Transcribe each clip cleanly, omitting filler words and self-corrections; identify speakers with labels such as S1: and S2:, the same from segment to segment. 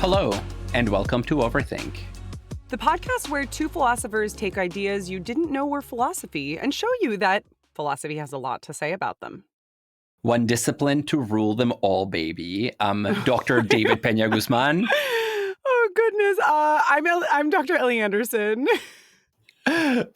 S1: Hello, and welcome to Overthink.
S2: The podcast where two philosophers take ideas you didn't know were philosophy and show you that philosophy has a lot to say about them.
S1: One discipline to rule them all, baby. Dr. David Peña-Guzmán.
S2: Oh, goodness. I'm Dr. Ellie Anderson.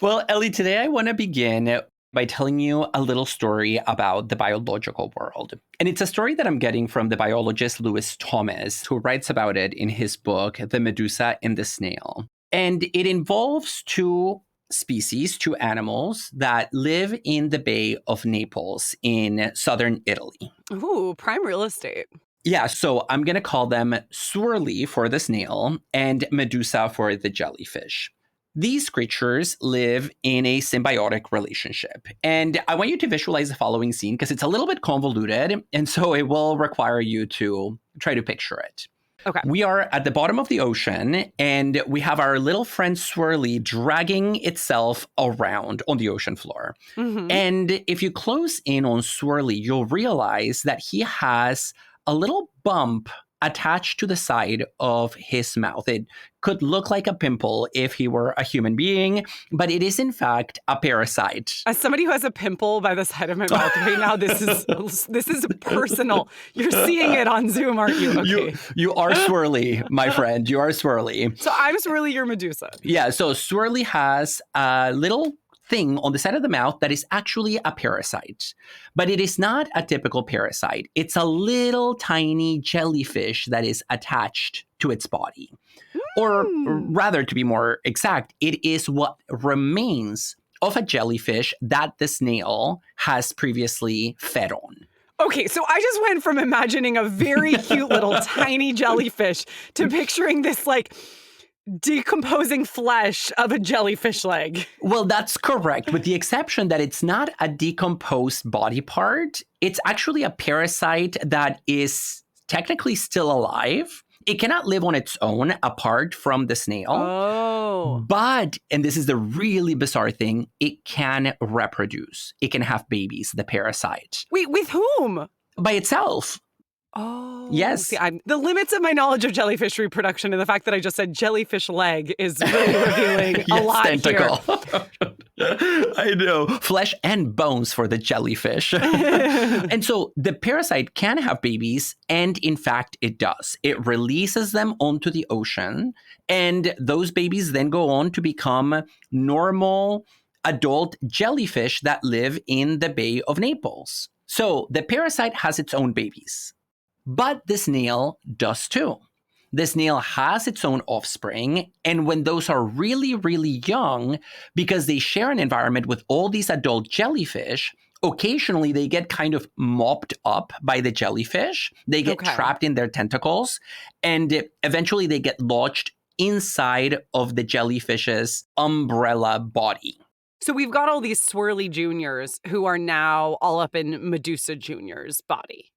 S1: Well, Ellie, today I want to begin by telling you a little story about the biological world. And it's a story that I'm getting from the biologist Lewis Thomas, who writes about it in his book, The Medusa and the Snail. And it involves two species, two animals that live in the Bay of Naples in southern Italy.
S2: Ooh, prime real estate.
S1: Yeah, so I'm going to call them Swirly for the snail and Medusa for the jellyfish. These creatures live in a symbiotic relationship. And I want you to visualize the following scene because it's a little bit convoluted. And so it will require you to try to picture it.
S2: Okay.
S1: We are at the bottom of the ocean and we have our little friend Swirly dragging itself around on the ocean floor.
S2: Mm-hmm.
S1: And if you close in on Swirly, you'll realize that he has a little bump attached to the side of his mouth. It could look like a pimple if he were a human being, but it is in fact a parasite.
S2: As somebody who has a pimple by the side of my mouth right now, this is personal. You're seeing it on Zoom, aren't you? Okay.
S1: You are Swirly, my friend. You are Swirly.
S2: So I'm Swirly, you're Medusa.
S1: Yeah, so Swirly has a little thing on the side of the mouth that is actually a parasite. But it is not a typical parasite. It's a little tiny jellyfish that is attached to its body. Or rather, to be more exact, it is what remains of a jellyfish that the snail has previously fed on.
S2: Okay, so I just went from imagining a very cute little tiny jellyfish to picturing this like decomposing flesh of a jellyfish leg.
S1: Well, that's correct, with the exception that it's not a decomposed body part. It's actually a parasite that is technically still alive. It cannot live on its own apart from the snail.
S2: Oh.
S1: But, and this is the really bizarre thing, it can reproduce. It can have babies, the parasite.
S2: Wait, with whom?
S1: By itself.
S2: Oh.
S1: Yes.
S2: See, the limits of my knowledge of jellyfish reproduction and the fact that I just said jellyfish leg is really revealing a
S1: Yes,
S2: lot
S1: tentacle.
S2: Here.
S1: I know. Flesh and bones for the jellyfish. And so the parasite can have babies, and in fact, it does. It releases them onto the ocean, and those babies then go on to become normal adult jellyfish that live in the Bay of Naples. So the parasite has its own babies. But the snail does too. The snail has its own offspring, and when those are really, really young, because they share an environment with all these adult jellyfish, occasionally they get kind of mopped up by the jellyfish. They get trapped in their tentacles, and eventually they get lodged inside of the jellyfish's umbrella body.
S2: So we've got all these Swirly juniors who are now all up in Medusa Junior's body.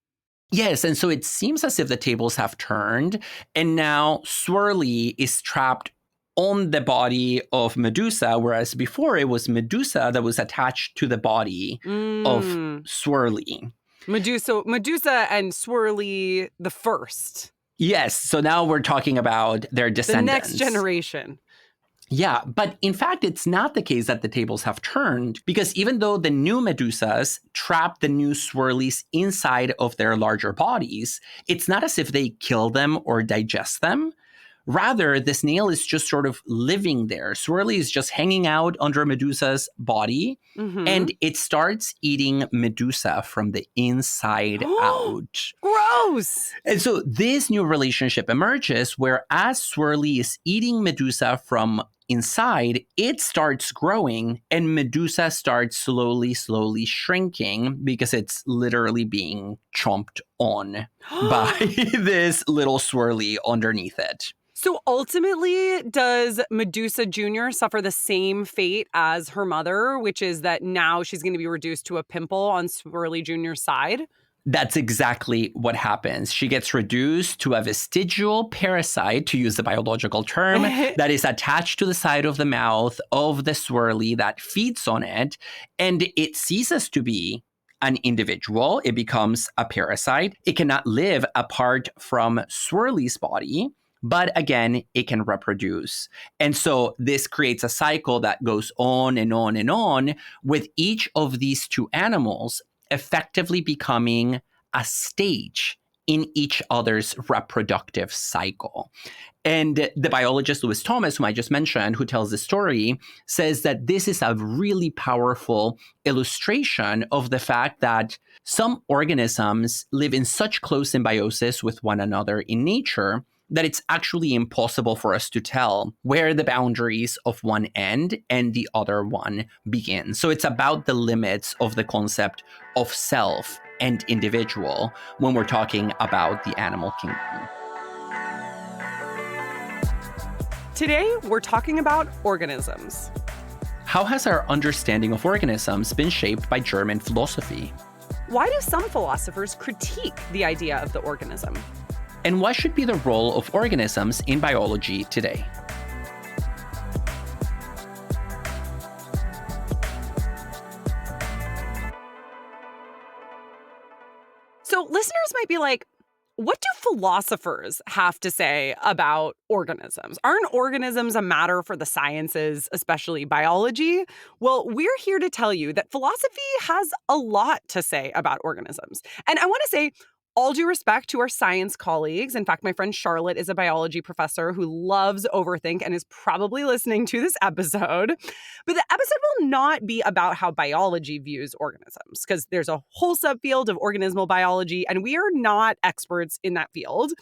S1: Yes, and so it seems as if the tables have turned, and now Swirly is trapped on the body of Medusa, whereas before it was Medusa that was attached to the body of Swirly.
S2: Medusa and Swirly the first.
S1: Yes, so now we're talking about their descendants.
S2: The next generation.
S1: Yeah, but in fact, it's not the case that the tables have turned, because even though the new Medusas trap the new Swirlies inside of their larger bodies, it's not as if they kill them or digest them. Rather, the snail is just sort of living there. Swirly is just hanging out under Medusa's body, and it starts eating Medusa from the inside out.
S2: Gross!
S1: And so this new relationship emerges where as Swirly is eating Medusa from inside, it starts growing, and Medusa starts slowly shrinking because it's literally being chomped on by this little Swirly underneath it.
S2: So ultimately, does Medusa Jr. suffer the same fate as her mother, which is that now she's going to be reduced to a pimple on Swirly Jr.'s side?
S1: That's exactly what happens. She gets reduced to a vestigial parasite, to use the biological term, that is attached to the side of the mouth of the Swirly that feeds on it, and it ceases to be an individual. It becomes a parasite. It cannot live apart from Swirly's body. but again, it can reproduce. And so this creates a cycle that goes on and on and on, with each of these two animals effectively becoming a stage in each other's reproductive cycle. And the biologist Lewis Thomas, whom I just mentioned, who tells the story, says that this is a really powerful illustration of the fact that some organisms live in such close symbiosis with one another in nature that it's actually impossible for us to tell where the boundaries of one end and the other one begin. So it's about the limits of the concept of self and individual when we're talking about the animal kingdom.
S2: Today, we're talking about organisms.
S1: How has our understanding of organisms been shaped by German philosophy?
S2: Why do some philosophers critique the idea of the organism?
S1: And what should be the role of organisms in biology today?
S2: So listeners might be like, what do philosophers have to say about organisms? Aren't organisms a matter for the sciences, especially biology? Well, we're here to tell you that philosophy has a lot to say about organisms. And I want to say, all due respect to our science colleagues. In fact, my friend Charlotte is a biology professor who loves Overthink and is probably listening to this episode. But the episode will not be about how biology views organisms, because there's a whole subfield of organismal biology, and we are not experts in that field.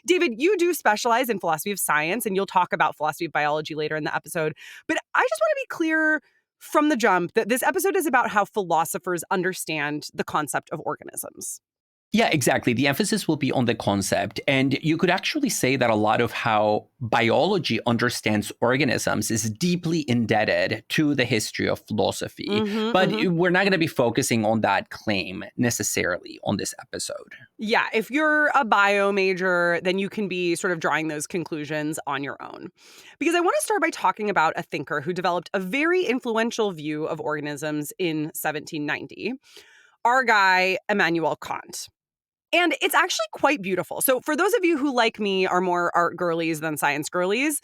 S2: David, you do specialize in philosophy of science, and you'll talk about philosophy of biology later in the episode. But I just want to be clear from the jump that this episode is about how philosophers understand the concept of organisms.
S1: Yeah, exactly. The emphasis will be on the concept. And you could actually say that a lot of how biology understands organisms is deeply indebted to the history of philosophy. But we're not going to be focusing on that claim necessarily on this episode.
S2: Yeah, if you're a bio major, then you can be sort of drawing those conclusions on your own. Because I want to start by talking about a thinker who developed a very influential view of organisms in 1790, our guy, Immanuel Kant. And it's actually quite beautiful. So for those of you who, like me, are more art girlies than science girlies,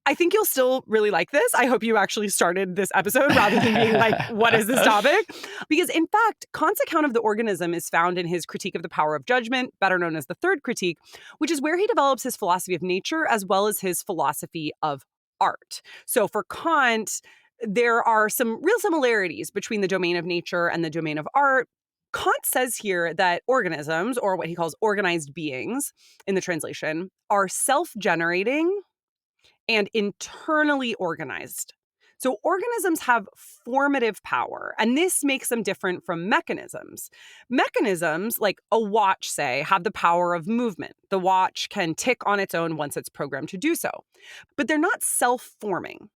S2: I think you'll still really like this. I hope you actually started this episode rather than being like, what is this topic? Because in fact, Kant's account of the organism is found in his Critique of the Power of Judgment, better known as the Third Critique, which is where he develops his philosophy of nature as well as his philosophy of art. So for Kant, there are some real similarities between the domain of nature and the domain of art. Kant says here that organisms, or what he calls organized beings in the translation, are self-generating and internally organized. So organisms have formative power, and this makes them different from mechanisms. Mechanisms, like a watch, say, have the power of movement. The watch can tick on its own once it's programmed to do so. But they're not self-forming.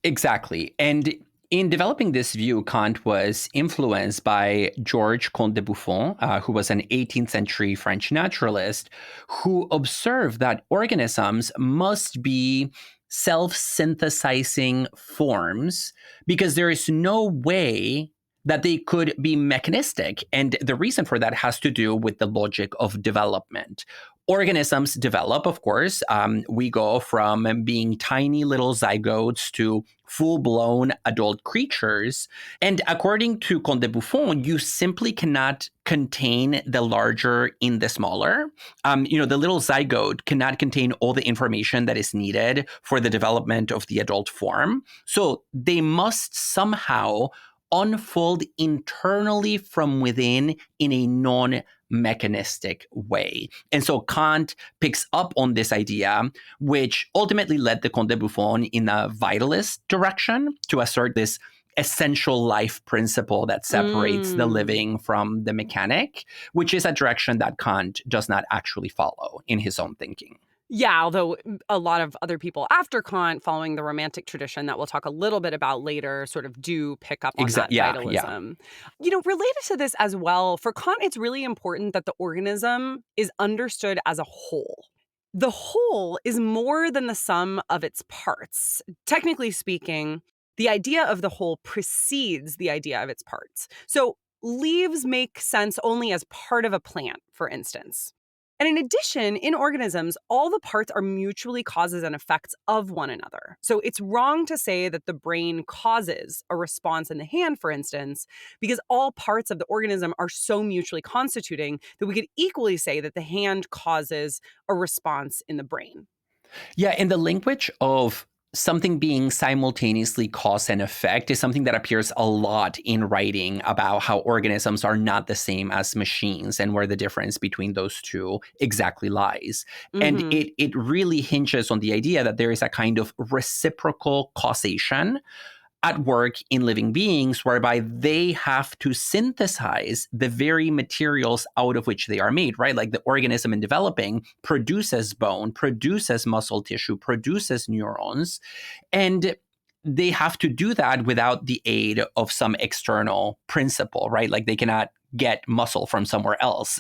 S1: Exactly. And in developing this view, Kant was influenced by Georg Comte de Buffon, who was an 18th century French naturalist, who observed that organisms must be self-synthesizing forms because there is no way that they could be mechanistic. And the reason for that has to do with the logic of development. Organisms develop, of course. We go from being tiny little zygotes to full-blown adult creatures. And according to Comte de Buffon, you simply cannot contain the larger in the smaller. The little zygote cannot contain all the information that is needed for the development of the adult form. So they must somehow unfold internally from within in a non-mechanistic way. And so Kant picks up on this idea, which ultimately led the Comte de Buffon in a vitalist direction to assert this essential life principle that separates the living from the mechanic, which is a direction that Kant does not actually follow in his own thinking.
S2: Yeah, although a lot of other people after Kant, following the Romantic tradition that we'll talk a little bit about later, sort of do pick up on that vitalism. Related to this as well, for Kant, it's really important that the organism is understood as a whole. The whole is more than the sum of its parts. Technically speaking, the idea of the whole precedes the idea of its parts. So leaves make sense only as part of a plant, for instance. And in addition, in organisms, all the parts are mutually causes and effects of one another. So it's wrong to say that the brain causes a response in the hand, for instance, because all parts of the organism are so mutually constituting that we could equally say that the hand causes a response in the brain.
S1: Yeah, in the language of something being simultaneously cause and effect is something that appears a lot in writing about how organisms are not the same as machines and where the difference between those two exactly lies. And
S2: Hmm.
S1: it really hinges on the idea that there is a kind of reciprocal causation at work in living beings, whereby they have to synthesize the very materials out of which they are made, right? Like the organism in developing produces bone, produces muscle tissue, produces neurons, and they have to do that without the aid of some external principle, right? Like they cannot get muscle from somewhere else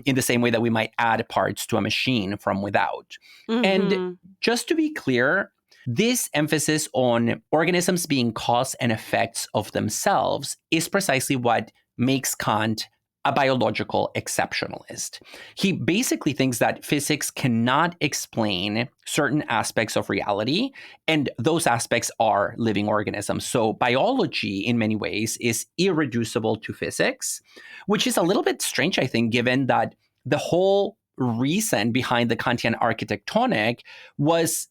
S1: in the same way that we might add parts to a machine from without. And
S2: Hmm.
S1: just to be clear, this emphasis on organisms being cause and effects of themselves is precisely what makes Kant a biological exceptionalist. He basically thinks that physics cannot explain certain aspects of reality, and those aspects are living organisms. So biology, in many ways, is irreducible to physics, which is a little bit strange, I think, given that the whole reason behind the Kantian architectonic was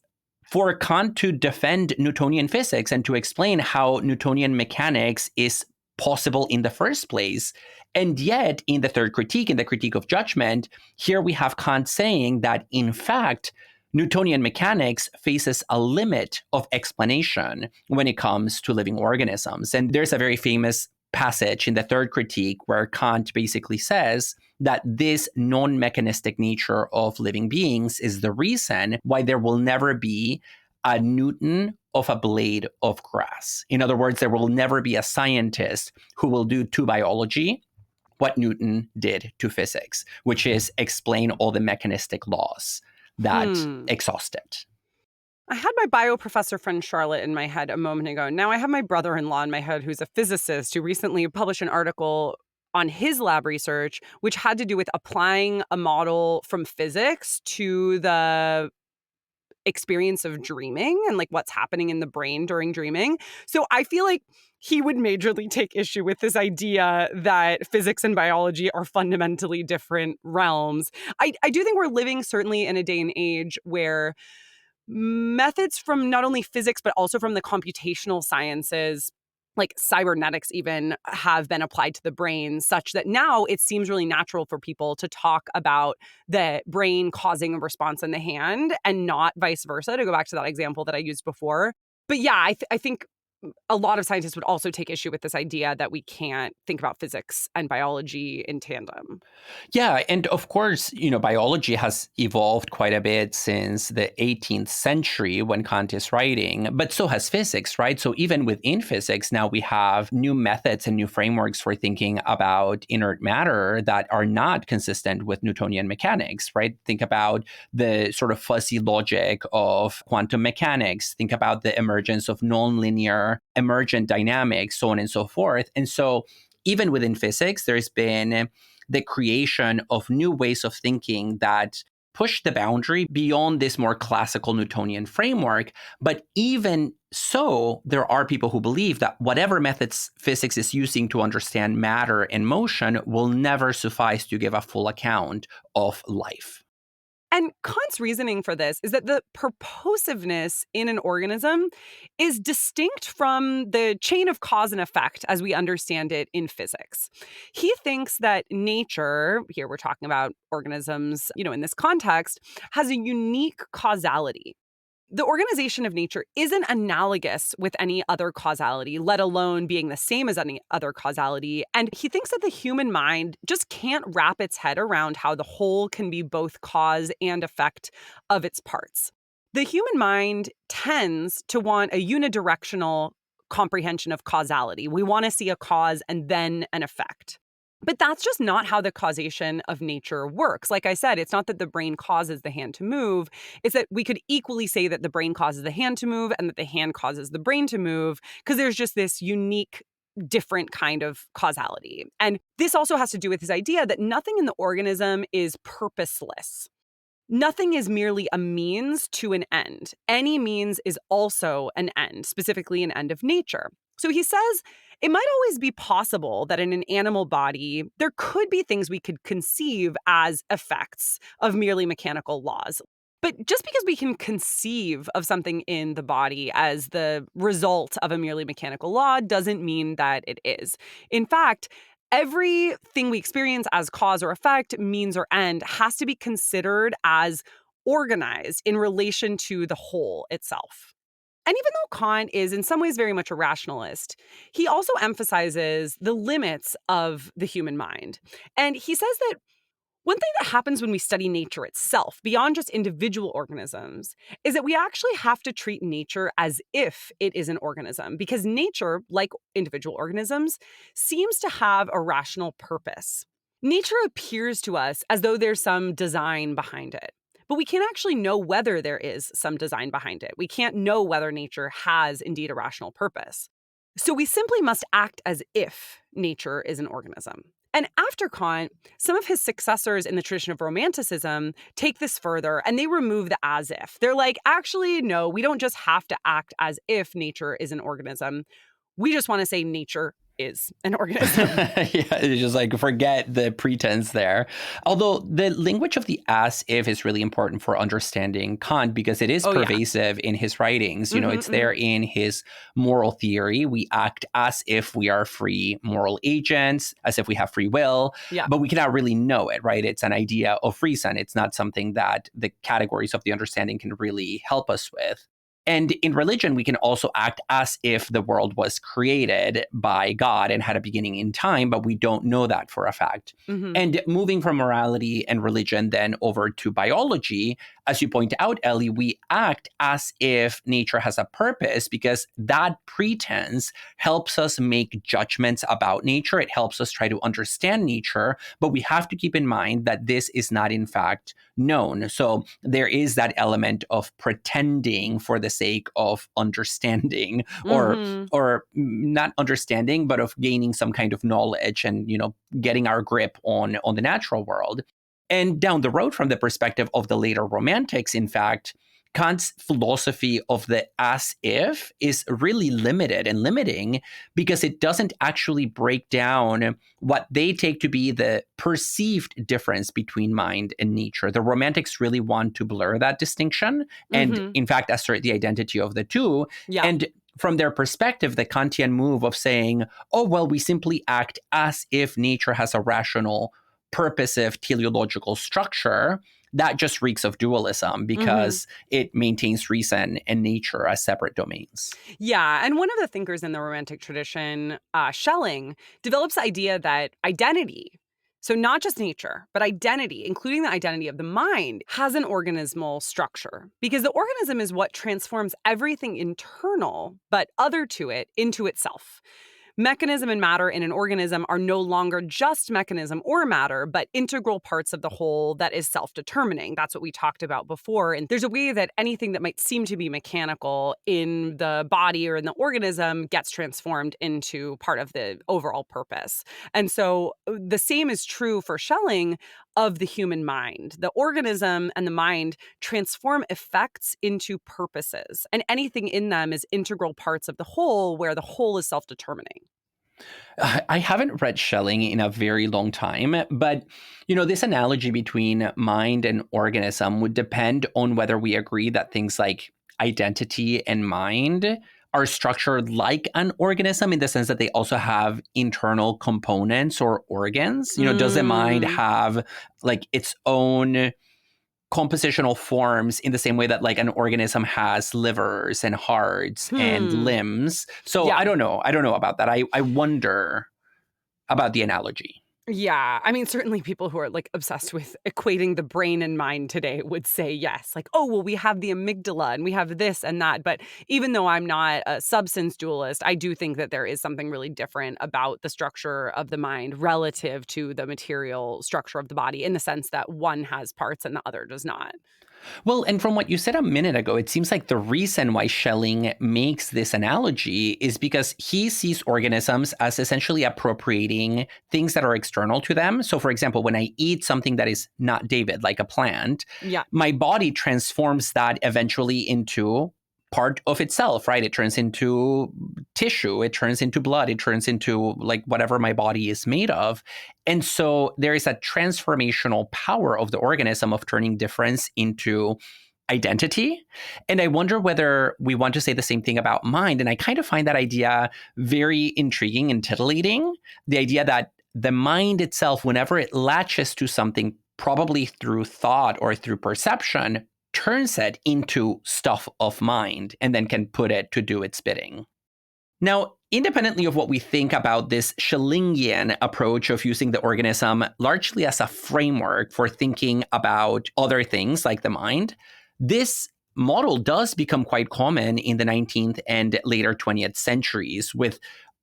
S1: for Kant to defend Newtonian physics and to explain how Newtonian mechanics is possible in the first place. And yet, in the third critique, in the critique of judgment, here we have Kant saying that, in fact, Newtonian mechanics faces a limit of explanation when it comes to living organisms. And there's a very famous passage in the third critique where Kant basically says that this non-mechanistic nature of living beings is the reason why there will never be a Newton of a blade of grass. In other words, there will never be a scientist who will do to biology what Newton did to physics, which is explain all the mechanistic laws that
S2: Hmm.
S1: exhaust it.
S2: I had my bio professor friend Charlotte in my head a moment ago. Now I have my brother-in-law in my head who's a physicist who recently published an article on his lab research, which had to do with applying a model from physics to the experience of dreaming and like what's happening in the brain during dreaming. So I feel like he would majorly take issue with this idea that physics and biology are fundamentally different realms. I do think we're living certainly in a day and age where methods from not only physics, but also from the computational sciences, like cybernetics even, have been applied to the brain such that now it seems really natural for people to talk about the brain causing a response in the hand and not vice versa, to go back to that example that I used before. But yeah, I think a lot of scientists would also take issue with this idea that we can't think about physics and biology in tandem.
S1: Yeah, and of course, biology has evolved quite a bit since the 18th century when Kant is writing, but so has physics, right? So even within physics, now we have new methods and new frameworks for thinking about inert matter that are not consistent with Newtonian mechanics, right? Think about the sort of fuzzy logic of quantum mechanics. Think about the emergence of nonlinear emergent dynamics, so on and so forth. And so even within physics, there's been the creation of new ways of thinking that push the boundary beyond this more classical Newtonian framework. But even so, there are people who believe that whatever methods physics is using to understand matter and motion will never suffice to give a full account of life.
S2: And Kant's reasoning for this is that the purposiveness in an organism is distinct from the chain of cause and effect as we understand it in physics. He thinks that nature, here we're talking about organisms, in this context, has a unique causality. The organization of nature isn't analogous with any other causality, let alone being the same as any other causality. And he thinks that the human mind just can't wrap its head around how the whole can be both cause and effect of its parts. The human mind tends to want a unidirectional comprehension of causality. We want to see a cause and then an effect. But that's just not how the causation of nature works. Like I said, it's not that the brain causes the hand to move. It's that we could equally say that the brain causes the hand to move and that the hand causes the brain to move, because there's just this unique different kind of causality. And this also has to do with his idea that nothing in the organism is purposeless. Nothing is merely a means to an end. Any means is also an end, specifically an end of nature. So he says it might always be possible that in an animal body, there could be things we could conceive as effects of merely mechanical laws. But just because we can conceive of something in the body as the result of a merely mechanical law doesn't mean that it is. In fact, everything we experience as cause or effect, means or end, has to be considered as organized in relation to the whole itself. And even though Kant is in some ways very much a rationalist, he also emphasizes the limits of the human mind. And he says that one thing that happens when we study nature itself, beyond just individual organisms, is that we actually have to treat nature as if it is an organism, because nature, like individual organisms, seems to have a rational purpose. Nature appears to us as though there's some design behind it, but we can't actually know whether there is some design behind it. We can't know whether nature has indeed a rational purpose. So we simply must act as if nature is an organism. And after Kant, some of his successors in the tradition of Romanticism take this further and they remove the as if. They're like, actually, no, we don't just have to act as if nature is an organism. We just want to say nature is an organism.
S1: Yeah, it's just like forget the pretense there. Although the language of the as if is really important for understanding Kant because it is pervasive in his writings. You know, it's there in his moral theory. We act as if we are free moral agents, as if we have free will, but we cannot really know it, right? It's an idea of reason. It's not something that the categories of the understanding can really help us with. And in religion, we can also act as if the world was created by God and had a beginning in time, but we don't know that for a fact. And moving from morality and religion then over to biology, as you point out, Ellie, we act as if nature has a purpose because that pretense helps us make judgments about nature. It helps us try to understand nature, but we have to keep in mind that this is not, in fact, known. So there is that element of pretending for the sake of understanding or not understanding, but of gaining some kind of knowledge and, you know, getting our grip on the natural world. And down the road from the perspective of the later Romantics, in fact, Kant's philosophy of the as if is really limited and limiting because it doesn't actually break down what they take to be the perceived difference between mind and nature. The Romantics really want to blur that distinction and, in fact, assert the identity of the two. And from their perspective, the Kantian move of saying, oh, well, we simply act as if nature has a rational, purposive teleological structure, that just reeks of dualism because it maintains reason and nature as separate domains.
S2: Yeah. And one of the thinkers in the Romantic tradition, Schelling, develops the idea that identity, so not just nature, but identity, including the identity of the mind, has an organismal structure. Because the organism is what transforms everything internal, but other to it, into itself. Mechanism and matter in an organism are no longer just mechanism or matter, but integral parts of the whole that is self-determining. That's what we talked about before. And there's a way that anything that might seem to be mechanical in the body or in the organism gets transformed into part of the overall purpose. And so the same is true for Schelling of the human mind. The organism and the mind transform effects into purposes, and anything in them is integral parts of the whole where the whole is self-determining.
S1: I haven't read Schelling in a very long time, but, you know, this analogy between mind and organism would depend on whether we agree that things like identity and mind are structured like an organism in the sense that they also have internal components or organs. You know, does the mind have like its own compositional forms in the same way that like an organism has livers and hearts and limbs? So I don't know. I don't know about that. I wonder about the analogy.
S2: Yeah. I mean, certainly people who are like obsessed with equating the brain and mind today would say yes. Like, oh, well, we have the amygdala and we have this and that. But even though I'm not a substance dualist, I do think that there is something really different about the structure of the mind relative to the material structure of the body in the sense that one has parts and the other does not.
S1: Well, and from what you said a minute ago, it seems like the reason why Schelling makes this analogy is because he sees organisms as essentially appropriating things that are external to them. So, for example, when I eat something that is not David, like a plant, my body transforms that eventually into part of itself, right? It turns into tissue, it turns into blood, it turns into like whatever my body is made of. And so there is a transformational power of the organism of turning difference into identity. And I wonder whether we want to say the same thing about mind. And I kind of find that idea very intriguing and titillating. The idea that the mind itself, whenever it latches to something, probably through thought or through perception, turns it into stuff of mind and then can put it to do its bidding. Now, independently of what we think about this Schellingian approach of using the organism largely as a framework for thinking about other things like the mind, this model does become quite common in the 19th and later 20th centuries, with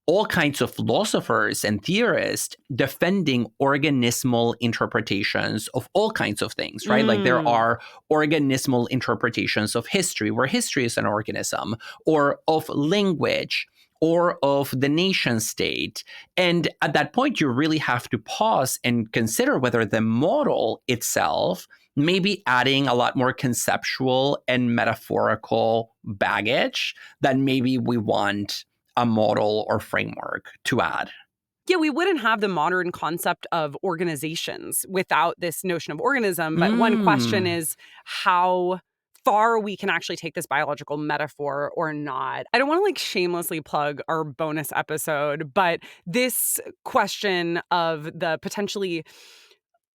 S1: all kinds of philosophers and theorists defending organismal interpretations of all kinds of things, right? Like there are organismal interpretations of history, where history is an organism, or of language, or of the nation state. And at that point, you really have to pause and consider whether the model itself may be adding a lot more conceptual and metaphorical baggage than maybe we want a model or framework to add.
S2: Yeah, we wouldn't have the modern concept of organizations without this notion of organism. But one question is how far we can actually take this biological metaphor or not. I don't want to like shamelessly plug our bonus episode, but this question of the potentially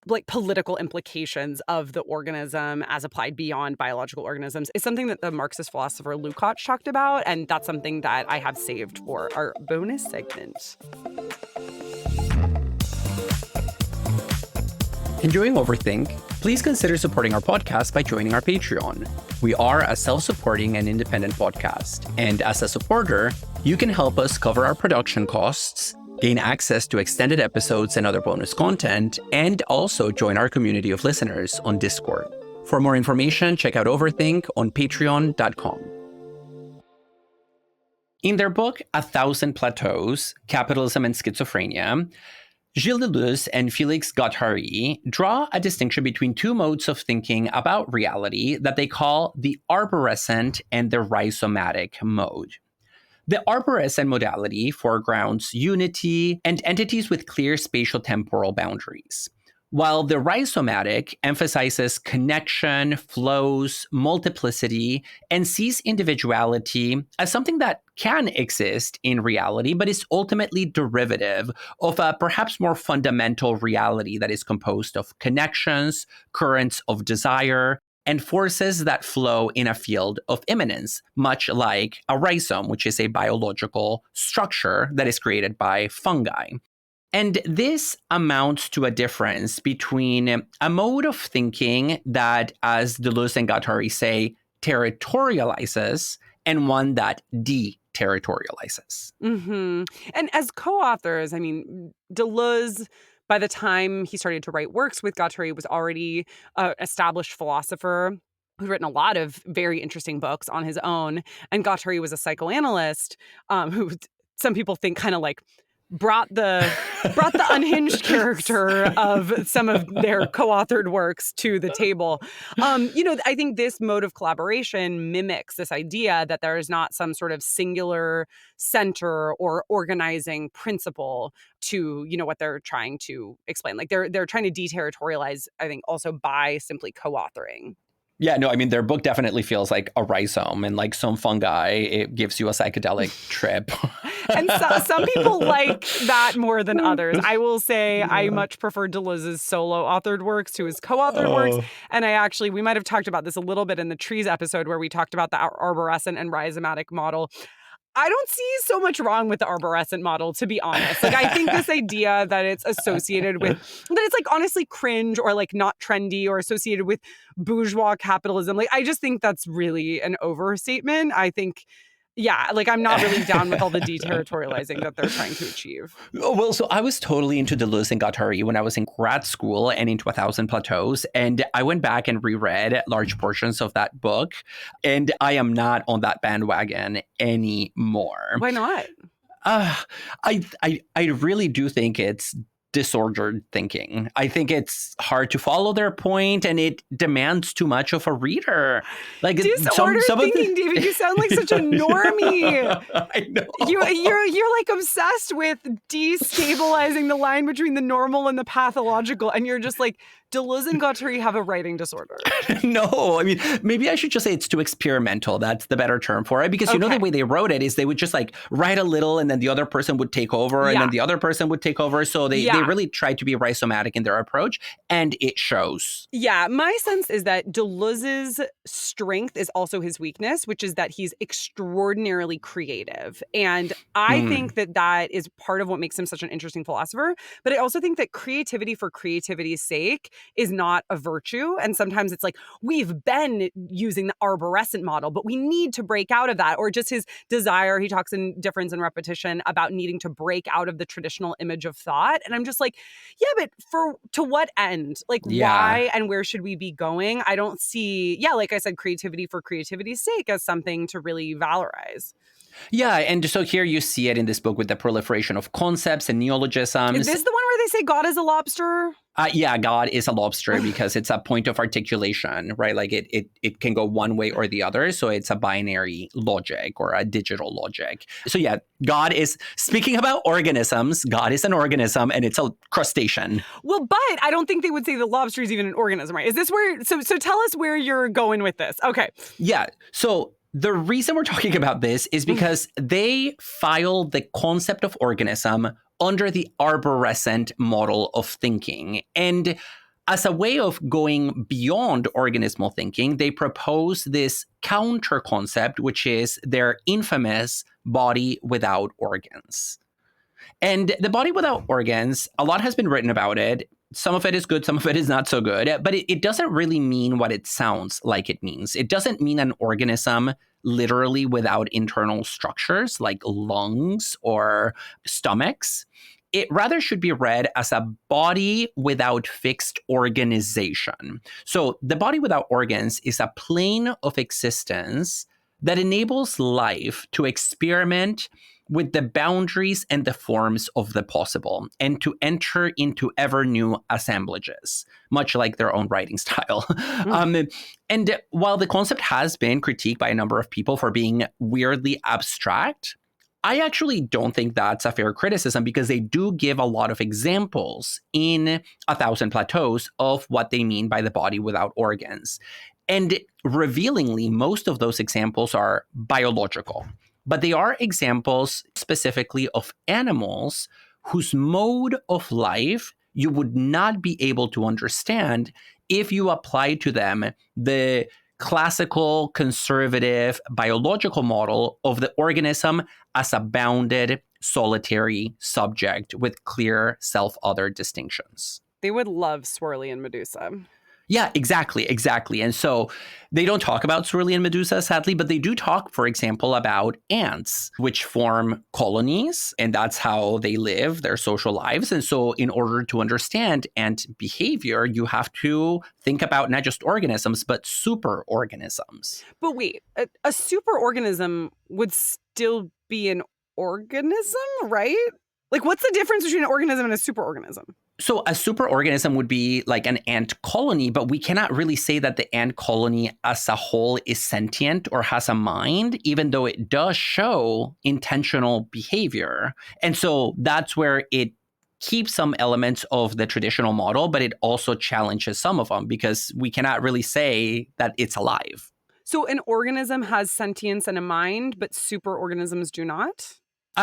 S2: like political implications of the organism as applied beyond biological organisms is something that the Marxist philosopher Lukács talked about, and that's something that I have saved for our bonus segment.
S1: Enjoying Overthink? Please consider supporting our podcast by joining our Patreon. We are a self-supporting and independent podcast, and as a supporter, you can help us cover our production costs, gain access to extended episodes and other bonus content, and also join our community of listeners on Discord. For more information, check out Overthink on patreon.com. In their book, 1,000 Plateaus, Capitalism and Schizophrenia, Gilles Deleuze and Félix Guattari draw a distinction between two modes of thinking about reality that they call the arborescent and the rhizomatic mode. The arborescent modality foregrounds unity and entities with clear spatial-temporal boundaries, while the rhizomatic emphasizes connection, flows, multiplicity, and sees individuality as something that can exist in reality, but is ultimately derivative of a perhaps more fundamental reality that is composed of connections, currents of desire, and forces that flow in a field of immanence, much like a rhizome, which is a biological structure that is created by fungi. And this amounts to a difference between a mode of thinking that, as Deleuze and Guattari say, territorializes, and one that deterritorializes.
S2: Mm-hmm. And as co-authors, I mean, Deleuze, by the time he started to write works with Guattari, was already an established philosopher who'd written a lot of very interesting books on his own. And Guattari was a psychoanalyst who some people think kind of like brought the unhinged character of some of their co-authored works to the table. I think this mode of collaboration mimics this idea that there is not some sort of singular center or organizing principle to, what they're trying to explain. Like they're trying to deterritorialize, I think, also by simply co-authoring.
S1: Yeah, no, I mean, their book definitely feels like a rhizome, and like some fungi, it gives you a psychedelic trip.
S2: And some people like that more than others. I will say I much prefer Deleuze's solo authored works to his co-authored works. And we might have talked about this a little bit in the trees episode where we talked about the arborescent and rhizomatic model. I don't see so much wrong with the arborescent model, to be honest. Like, I think this idea that it's associated with, that it's like honestly cringe or like not trendy or associated with bourgeois capitalism. Like, I just think that's really an overstatement. I think Yeah, like I'm not really down with all the deterritorializing that they're trying to achieve.
S1: Oh, well, so I was totally into Deleuze and Guattari when I was in grad school and into 1,000 Plateaus. And I went back and reread large portions of that book. And I am not on that bandwagon anymore.
S2: Why not?
S1: Uh, I really do think it's disordered thinking. I think it's hard to follow their point, and it demands too much of a reader. Like
S2: disordered thinking, David. You sound like such a normie.
S1: I know.
S2: You're like obsessed with destabilizing the line between the normal and the pathological, and you're just like, Deleuze and Guattari have a writing disorder.
S1: No, I mean, maybe I should just say it's too experimental. That's the better term for it. Because, you know, the way they wrote it is they would just like write a little and then the other person would take over and then the other person would take over. So they really tried to be rhizomatic in their approach, and it shows.
S2: Yeah, my sense is that Deleuze's strength is also his weakness, which is that he's extraordinarily creative. And I think that that is part of what makes him such an interesting philosopher. But I also think that creativity for creativity's sake is not a virtue. And sometimes it's like, we've been using the arborescent model, but we need to break out of that. Or just his desire, he talks in Difference and Repetition about needing to break out of the traditional image of thought. And I'm just like, yeah, but to what end? Like, why and where should we be going? I don't see, like I said, creativity for creativity's sake as something to really valorize.
S1: Yeah, and so here you see it in this book with the proliferation of concepts and neologisms.
S2: Is this the one where they say God is a lobster?
S1: Yeah, God is a lobster because it's a point of articulation, right? Like it can go one way or the other. So it's a binary logic or a digital logic. So yeah, God is, speaking about organisms, God is an organism and it's a crustacean.
S2: Well, but I don't think they would say the lobster is even an organism, right? Is this where, so tell us where you're going with this. Okay.
S1: Yeah, so the reason we're talking about this is because they filed the concept of organism under the arborescent model of thinking. And as a way of going beyond organismal thinking, they propose this counter concept, which is their infamous body without organs. And the body without organs, a lot has been written about it. Some of it is good, some of it is not so good, but it doesn't really mean what it sounds like it means. It doesn't mean an organism literally without internal structures like lungs or stomachs. It rather should be read as a body without fixed organization. So the body without organs is a plane of existence that enables life to experiment with the boundaries and the forms of the possible and to enter into ever new assemblages, much like their own writing style. And while the concept has been critiqued by a number of people for being weirdly abstract, I actually don't think that's a fair criticism because they do give a lot of examples in 1,000 Plateaus of what they mean by the body without organs. And revealingly, most of those examples are biological. But they are examples specifically of animals whose mode of life you would not be able to understand if you apply to them the classical, conservative, biological model of the organism as a bounded, solitary subject with clear self-other distinctions.
S2: They would love Swirly and Medusa.
S1: Yeah, exactly. And so they don't talk about Swirly and Medusa, sadly, but they do talk, for example, about ants, which form colonies, and that's how they live their social lives. And so in order to understand ant behavior, you have to think about not just organisms, but superorganisms.
S2: But wait, a superorganism would still be an organism, right? Like, what's the difference between an organism and a superorganism?
S1: So a superorganism would be like an ant colony, but we cannot really say that the ant colony as a whole is sentient or has a mind, even though it does show intentional behavior. And so that's where it keeps some elements of the traditional model, but it also challenges some of them because we cannot really say that it's alive.
S2: So an organism has sentience and a mind, but superorganisms do not?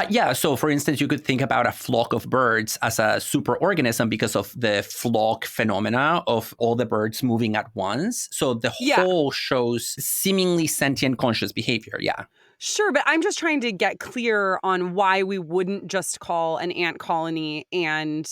S1: Yeah. So, for instance, you could think about a flock of birds as a superorganism because of the flock phenomena of all the birds moving at once. So the whole shows seemingly sentient conscious behavior. Yeah.
S2: Sure, but I'm just trying to get clear on why we wouldn't just call an ant colony and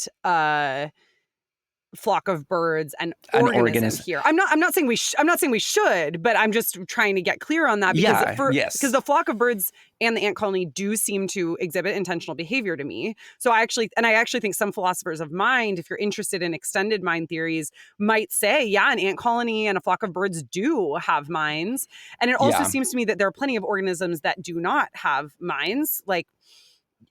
S2: flock of birds and
S1: An
S2: organism
S1: organism.
S2: here. I'm not saying we should, but I'm just trying to get clear on that because because the flock of birds and the ant colony do seem to exhibit intentional behavior to me. So I actually think some philosophers of mind, if you're interested in extended mind theories, might say, yeah, an ant colony and a flock of birds do have minds. And it also seems to me that there are plenty of organisms that do not have minds, like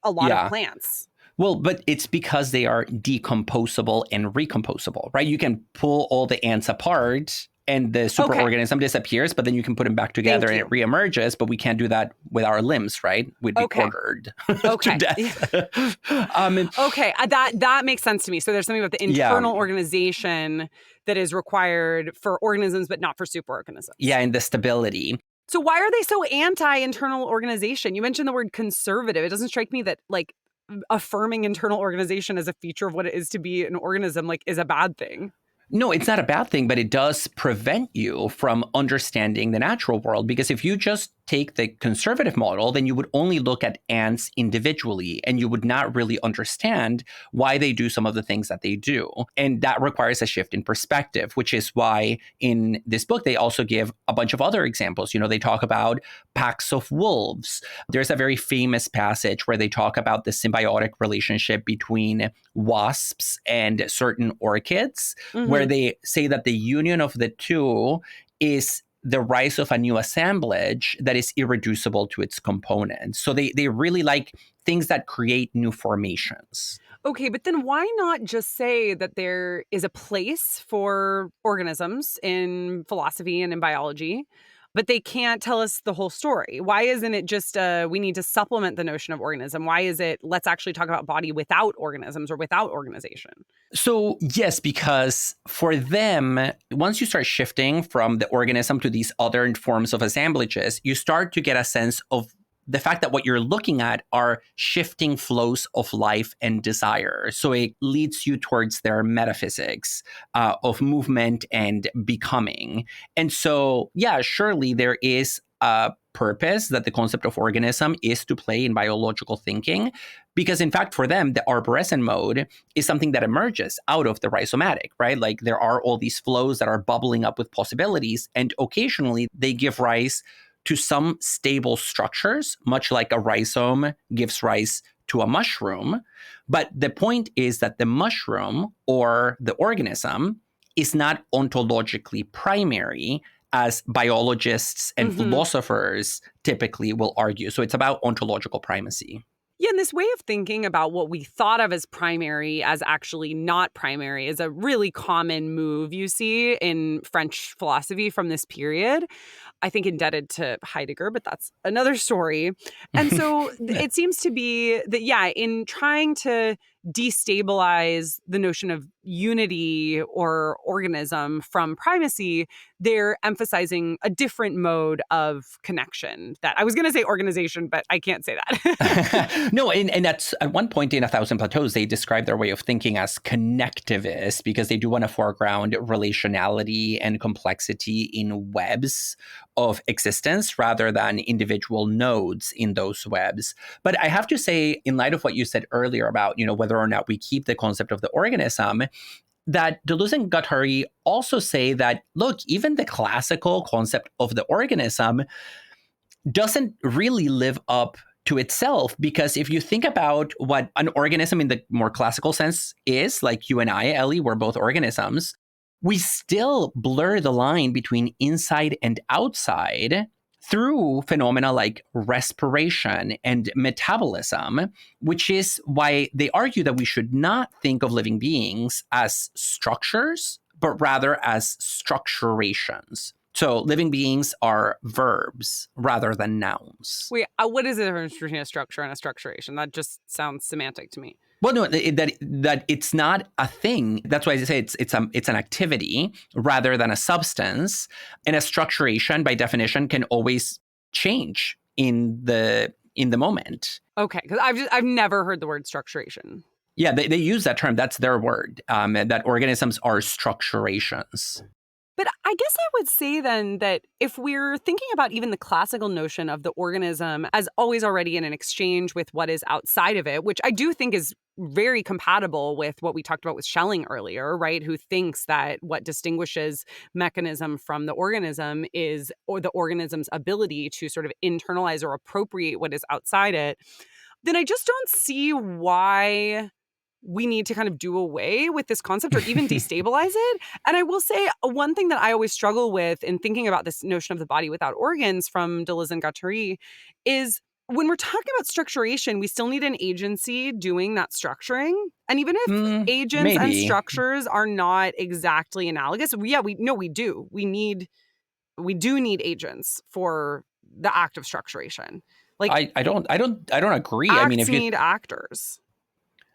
S2: a lot of plants.
S1: Well, but it's because they are decomposable and recomposable, right? You can pull all the ants apart and the superorganism disappears, but then you can put them back together and it reemerges, but we can't do that with our limbs, right? We'd be quartered to death.
S2: That makes sense to me. So there's something about the internal organization that is required for organisms, but not for superorganisms.
S1: Yeah, and the stability.
S2: So why are they so anti-internal organization? You mentioned the word conservative. It doesn't strike me that like affirming internal organization as a feature of what it is to be an organism like is a bad thing.
S1: No, it's not a bad thing, but it does prevent you from understanding the natural world. Because if you just take the conservative model, then you would only look at ants individually and you would not really understand why they do some of the things that they do. And that requires a shift in perspective, which is why in this book, they also give a bunch of other examples. You know, they talk about packs of wolves. There's a very famous passage where they talk about the symbiotic relationship between wasps and certain orchids, where they say that the union of the two is the rise of a new assemblage that is irreducible to its components. So they really like things that create new formations.
S2: Okay, but then why not just say that there is a place for organisms in philosophy and in biology, but they can't tell us the whole story? Why isn't it just we need to supplement the notion of organism? Why is it let's actually talk about body without organisms or without organization?
S1: So yes, because for them, once you start shifting from the organism to these other forms of assemblages, you start to get a sense of the fact that what you're looking at are shifting flows of life and desire. So it leads you towards their metaphysics of movement and becoming. And so, yeah, surely there is a purpose that the concept of organism is to play in biological thinking. Because in fact, for them, the arborescent mode is something that emerges out of the rhizomatic, right? Like there are all these flows that are bubbling up with possibilities. And occasionally they give rise to some stable structures, much like a rhizome gives rise to a mushroom. But the point is that the mushroom or the organism is not ontologically primary, as biologists and philosophers typically will argue. So it's about ontological primacy.
S2: Yeah, and this way of thinking about what we thought of as primary as actually not primary is a really common move you see in French philosophy from this period. I think indebted to Heidegger, but that's another story. And so it seems to be that, yeah, in trying to destabilize the notion of unity or organism from primacy, they're emphasizing a different mode of connection. That I was going to say organization, but I can't say that.
S1: No, and that's at one point in A Thousand Plateaus, they describe their way of thinking as connectivist because they do want to foreground relationality and complexity in webs of existence rather than individual nodes in those webs. But I have to say, in light of what you said earlier about, you know, whether or not we keep the concept of the organism, that Deleuze and Guattari also say that, look, even the classical concept of the organism doesn't really live up to itself, because if you think about what an organism in the more classical sense is, like you and I, Ellie, we're both organisms, we still blur the line between inside and outside through phenomena like respiration and metabolism, which is why they argue that we should not think of living beings as structures, but rather as structurations. So living beings are verbs rather than nouns.
S2: Wait, what is the difference between a structure and a structuration? That just sounds semantic to me.
S1: Well, no, that it's not a thing. That's why I say it's an activity rather than a substance. And a structuration, by definition, can always change in the moment.
S2: Okay, because I've never heard the word structuration.
S1: Yeah, they use that term. That's their word. That organisms are structurations.
S2: But I guess I would say then that if we're thinking about even the classical notion of the organism as always already in an exchange with what is outside of it, which I do think is very compatible with what we talked about with Schelling earlier, right? Who thinks that what distinguishes mechanism from the organism is, or the organism's ability to sort of internalize or appropriate what is outside it, then I just don't see why we need to kind of do away with this concept or even destabilize it. And I will say one thing that I always struggle with in thinking about this notion of the body without organs from Deleuze and Guattari is when we're talking about structuration, we still need an agency doing that structuring. And even if agents and
S1: Maybe.
S2: structures are not exactly analogous, we do. We do need agents for the act of structuration. Like
S1: I don't agree.
S2: acts
S1: I mean, if you
S2: need actors.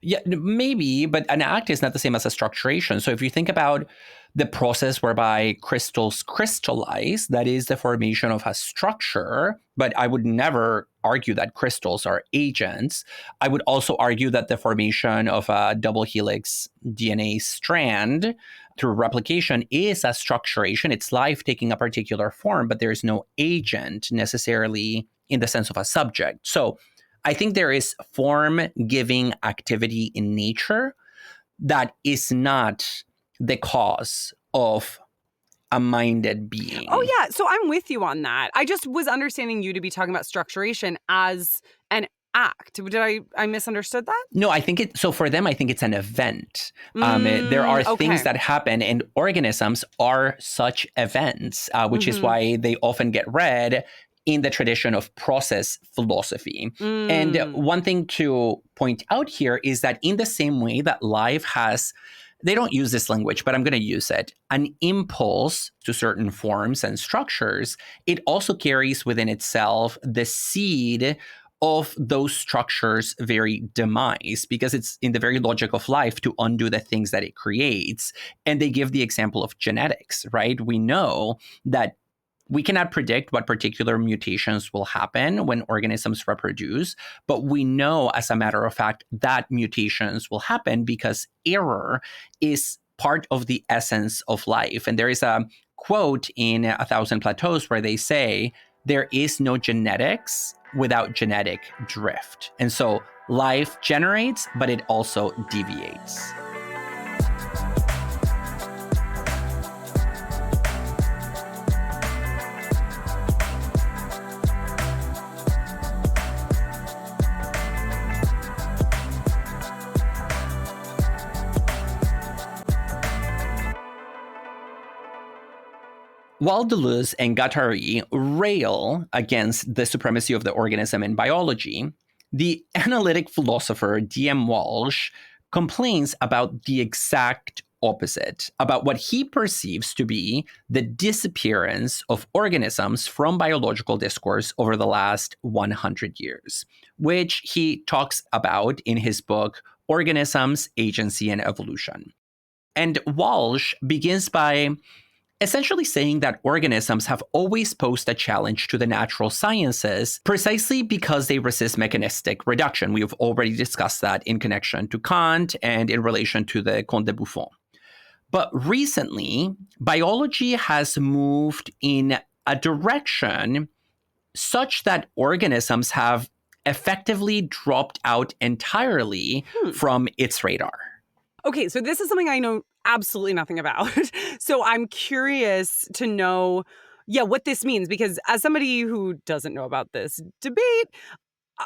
S1: Yeah, maybe, but an act is not the same as a structuration. So if you think about the process whereby crystals crystallize, that is the formation of a structure, but I would never argue that crystals are agents. I would also argue that the formation of a double helix DNA strand through replication is a structuration. It's life taking a particular form, but there's no agent necessarily in the sense of a subject. So I think there is form-giving activity in nature that is not the cause of a minded being.
S2: Oh, yeah. So I'm with you on that. I just was understanding you to be talking about structuration as an act. Did I misunderstood that?
S1: No, I think so for them, I think it's an event. There are things that happen, and organisms are such events, which is why they often get read in the tradition of process philosophy. And one thing to point out here is that in the same way that life has, they don't use this language, but I'm going to use it, an impulse to certain forms and structures, it also carries within itself the seed of those structures' very demise, because it's in the very logic of life to undo the things that it creates. And they give the example of genetics, right? We know that we cannot predict what particular mutations will happen when organisms reproduce, but we know, as a matter of fact, that mutations will happen because error is part of the essence of life. And there is a quote in 1,000 Plateaus where they say, there is no genetics without genetic drift. And so life generates, but it also deviates. While Deleuze and Guattari rail against the supremacy of the organism in biology, the analytic philosopher D.M. Walsh complains about the exact opposite, about what he perceives to be the disappearance of organisms from biological discourse over the last 100 years, which he talks about in his book, Organisms, Agency, and Evolution. And Walsh begins by essentially saying that organisms have always posed a challenge to the natural sciences precisely because they resist mechanistic reduction. We have already discussed that in connection to Kant and in relation to the Conte de Buffon. But recently, biology has moved in a direction such that organisms have effectively dropped out entirely from its radar.
S2: Okay, so this is something I know absolutely nothing about. So I'm curious to know, what this means, because as somebody who doesn't know about this debate,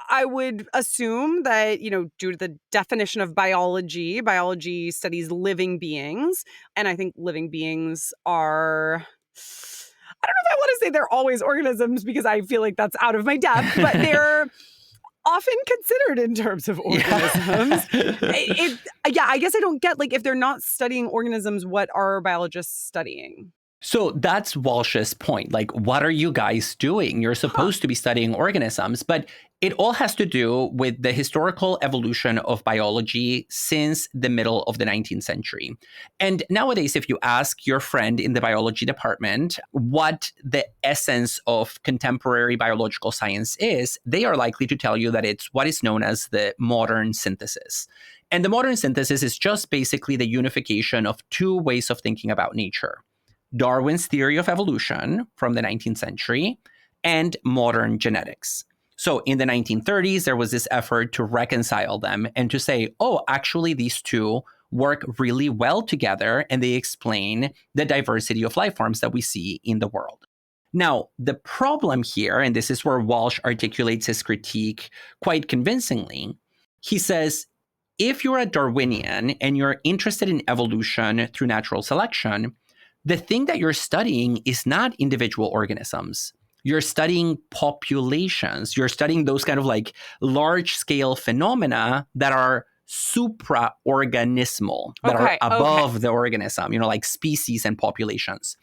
S2: I would assume that, due to the definition of biology studies living beings. And I think living beings are, I don't know if I want to say they're always organisms because I feel like that's out of my depth, but they're often considered in terms of organisms. I guess I don't get, if they're not studying organisms, what are biologists studying?
S1: So that's Walsh's point. What are you guys doing? You're supposed to be studying organisms, but it all has to do with the historical evolution of biology since the middle of the 19th century. And nowadays, if you ask your friend in the biology department what the essence of contemporary biological science is, they are likely to tell you that it's what is known as the modern synthesis. And the modern synthesis is just basically the unification of two ways of thinking about nature: Darwin's theory of evolution from the 19th century and modern genetics. So in the 1930s, there was this effort to reconcile them and to say, oh, actually, these two work really well together, and they explain the diversity of life forms that we see in the world. Now, the problem here, and this is where Walsh articulates his critique quite convincingly, he says, if you're a Darwinian and you're interested in evolution through natural selection, the thing that you're studying is not individual organisms. You're studying populations. You're studying those kind of like large-scale phenomena that are supra-organismal, that are above the organism, like species and populations.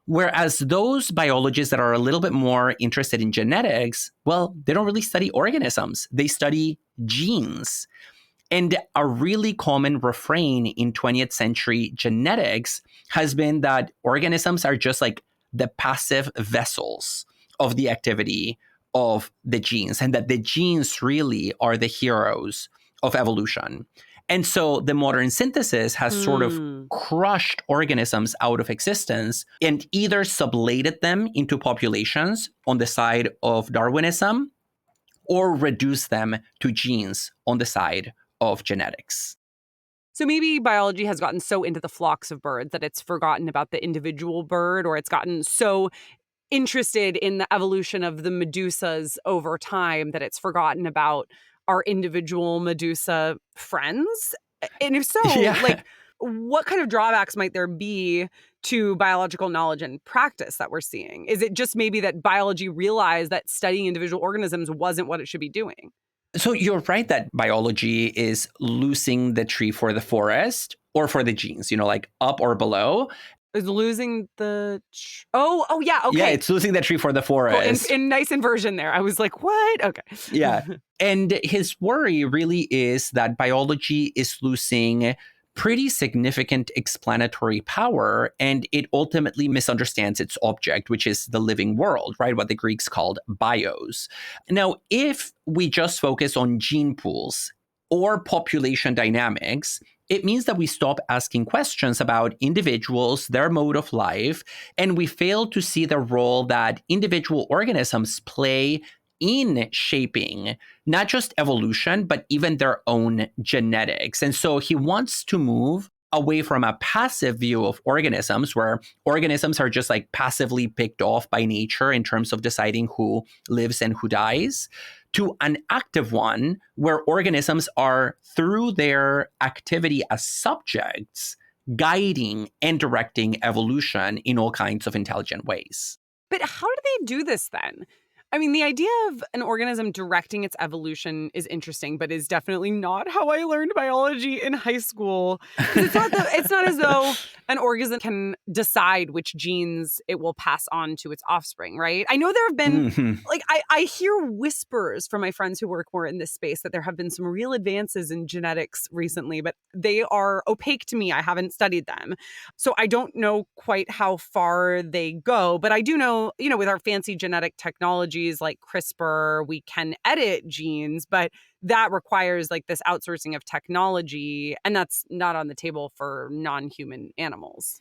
S1: Whereas those biologists that are a little bit more interested in genetics, well, they don't really study organisms. They study genes. And a really common refrain in 20th century genetics has been that organisms are just like the passive vessels of the activity of the genes, and that the genes really are the heroes of evolution. And so the modern synthesis has sort of crushed organisms out of existence and either sublated them into populations on the side of Darwinism or reduced them to genes on the side of genetics.
S2: So maybe biology has gotten so into the flocks of birds that it's forgotten about the individual bird, or it's gotten so interested in the evolution of the medusas over time that it's forgotten about our individual Medusa friends? And if so, like, what kind of drawbacks might there be to biological knowledge and practice that we're seeing? Is it just maybe that biology realized that studying individual organisms wasn't what it should be doing?
S1: So you're right that biology is losing the tree for the forest or for the genes, like up or below.
S2: Is losing the... Oh, yeah, okay.
S1: Yeah, it's losing the tree for the forest.
S2: Oh, in nice inversion there. I was like, what? Okay.
S1: Yeah. And his worry really is that biology is losing pretty significant explanatory power, and it ultimately misunderstands its object, which is the living world, right? What the Greeks called bios. Now, if we just focus on gene pools or population dynamics, it means that we stop asking questions about individuals, their mode of life, and we fail to see the role that individual organisms play in shaping not just evolution, but even their own genetics. And so he wants to move away from a passive view of organisms, where organisms are just like passively picked off by nature in terms of deciding who lives and who dies, to an active one where organisms are, through their activity as subjects, guiding and directing evolution in all kinds of intelligent ways.
S2: But how do they do this then? I mean, the idea of an organism directing its evolution is interesting, but is definitely not how I learned biology in high school. It's not as though an organism can decide which genes it will pass on to its offspring, right? I know there have been, like, I hear whispers from my friends who work more in this space that there have been some real advances in genetics recently, but they are opaque to me. I haven't studied them. So I don't know quite how far they go, but I do know, with our fancy genetic technology, like CRISPR, we can edit genes, but that requires like this outsourcing of technology, and that's not on the table for non-human animals.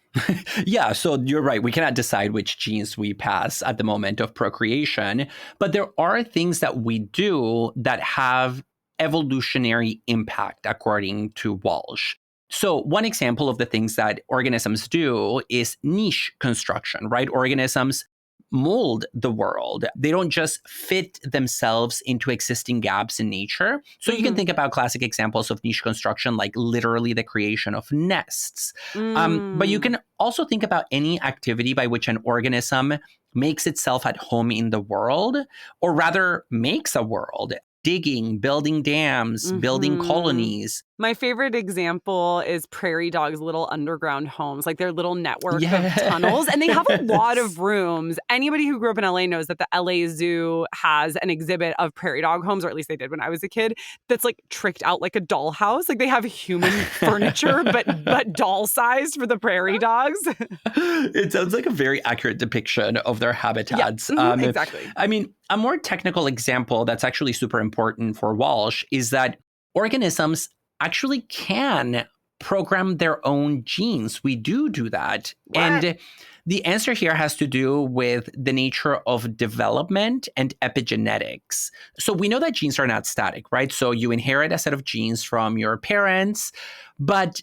S1: Yeah, so you're right. We cannot decide which genes we pass at the moment of procreation, but there are things that we do that have evolutionary impact, according to Walsh. So one example of the things that organisms do is niche construction, right? Organisms mold the world. They don't just fit themselves into existing gaps in nature. So you can think about classic examples of niche construction, like literally the creation of nests. But you can also think about any activity by which an organism makes itself at home in the world, or rather makes a world. Digging, building dams, building colonies.
S2: My favorite example is prairie dogs' little underground homes, like their little network of tunnels. And they have a lot of rooms. Anybody who grew up in LA knows that the LA Zoo has an exhibit of prairie dog homes, or at least they did when I was a kid, that's like tricked out like a dollhouse. Like they have human furniture, but doll-sized for the prairie dogs.
S1: It sounds like a very accurate depiction of their habitats.
S2: Yeah. Exactly.
S1: I mean, a more technical example that's actually super important for Walsh is that organisms actually can program their own genes. We do that.
S2: What?
S1: And the answer here has to do with the nature of development and epigenetics. So we know that genes are not static, right? So you inherit a set of genes from your parents, but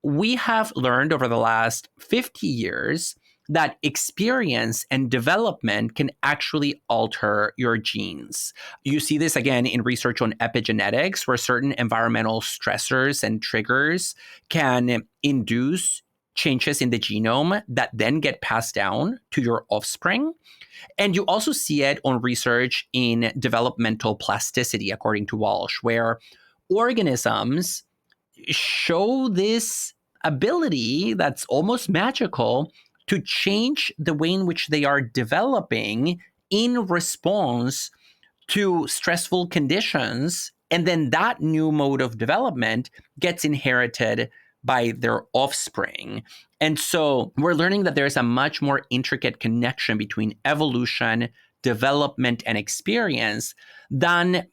S1: we have learned over the last 50 years that experience and development can actually alter your genes. You see this again in research on epigenetics, where certain environmental stressors and triggers can induce changes in the genome that then get passed down to your offspring. And you also see it on research in developmental plasticity, according to Walsh, where organisms show this ability that's almost magical to change the way in which they are developing in response to stressful conditions. And then that new mode of development gets inherited by their offspring. And so we're learning that there's a much more intricate connection between evolution, development, and experience than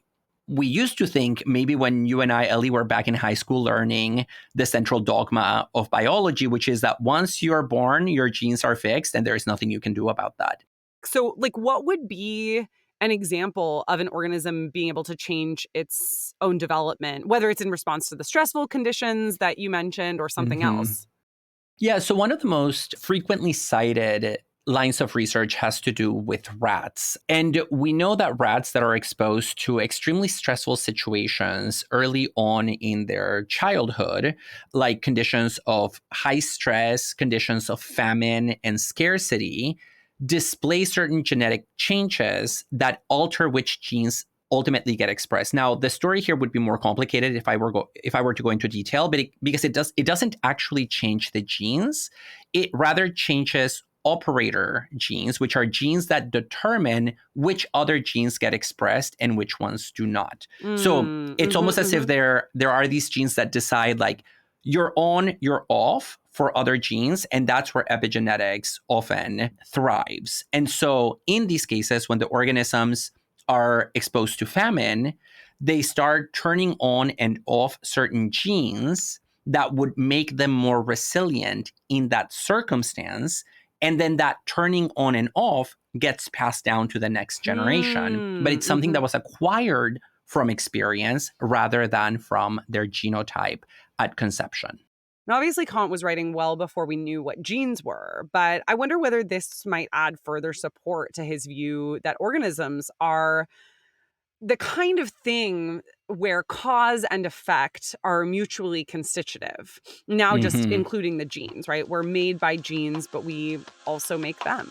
S1: we used to think maybe when you and I, Ellie, were back in high school learning the central dogma of biology, which is that once you're born, your genes are fixed and there's nothing you can do about that.
S2: So, what would be an example of an organism being able to change its own development, whether it's in response to the stressful conditions that you mentioned or something else?
S1: Yeah, so one of the most frequently cited lines of research has to do with rats. And we know that rats that are exposed to extremely stressful situations early on in their childhood, like conditions of high stress, conditions of famine and scarcity, display certain genetic changes that alter which genes ultimately get expressed. Now, the story here would be more complicated if I were to go into detail, but because it doesn't actually change the genes. It rather changes operator genes, which are genes that determine which other genes get expressed and which ones do not. So it's almost as if there are these genes that decide, like, you're on, you're off for other genes, and that's where epigenetics often thrives. And so in these cases, when the organisms are exposed to famine, they start turning on and off certain genes that would make them more resilient in that circumstance. And then that turning on and off gets passed down to the next generation. But it's something that was acquired from experience rather than from their genotype at conception.
S2: Now, obviously, Kant was writing well before we knew what genes were, but I wonder whether this might add further support to his view that organisms are the kind of thing where cause and effect are mutually constitutive. Now, just including the genes, right? We're made by genes, but we also make them.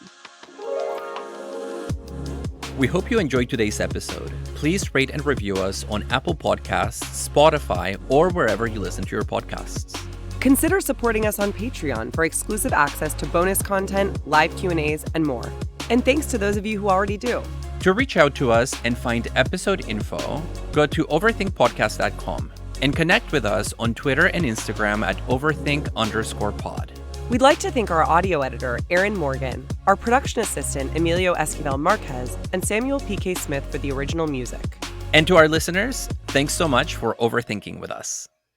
S1: We hope you enjoyed today's episode. Please rate and review us on Apple Podcasts, Spotify, or wherever you listen to your podcasts.
S3: Consider supporting us on Patreon for exclusive access to bonus content, live Q&As, and more. And thanks to those of you who already do.
S1: To reach out to us and find episode info, go to overthinkpodcast.com and connect with us on Twitter and Instagram at overthink_pod.
S3: We'd like to thank our audio editor, Aaron Morgan, our production assistant, Emilio Esquivel Marquez, and Samuel P.K. Smith for the original music.
S1: And to our listeners, thanks so much for overthinking with us.